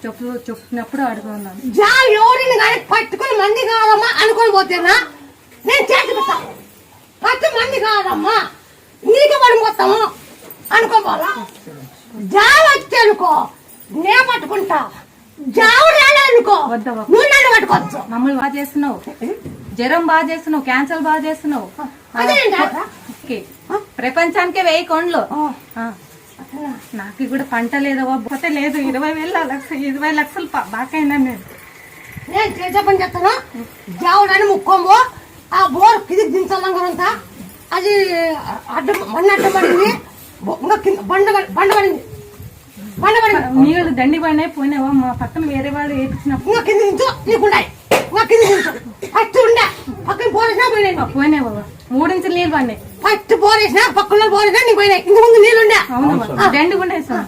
చెప్పినప్పుడు అడుగున్నాను. ఎవరిని కానీ పట్టుకుని మంది కాదమ్మా అనుకొని పోతేనా నేను చేతి పెట్టా. పట్టు మంది కాదమ్మా నీకు పడి మొత్తము అనుకోవాలా. వచ్చి అనుకో నే పట్టుకుంటా. రానుకో నువ్వు నన్ను పట్టుకోవచ్చు. మమ్మల్ని బాగా చేస్తున్నావు, జ్వరం బాగా చేస్తున్నావు, క్యాన్సర్ బాగా చేస్తున్నావు. ప్రపంచానికే 1000 కొండలు. నాకు కూడా పంట లేదు, పోతే లేదు. 20 లక్షలు బాకైనా నేను చేసే పని చెప్తాను. జావుడని ముక్కోము ఆ బోర్ కింది దించాలంతా అది అడ్డం అడ్డం పడింది. బండ పడింది. నీళ్ళు దండి పడినాయి పోయినావా. మా పక్కన వేరే వాళ్ళు వేయించినప్పుడు కింద దించు నీకున్నాయి. కింద దించు ఫస్ట్ ఉండే పక్కన బోరేసినా పోయినాయి. పోయినాయి బాబా 3 ఇంచులు నీళ్ళు పడినాయి. ఫస్ట్ బోరేసినా పక్కన బోరేసినా నీకు పోయినాయి. ఇంత ముందు నీళ్ళు ఉండే. అవును దండి కూడా వేసాను.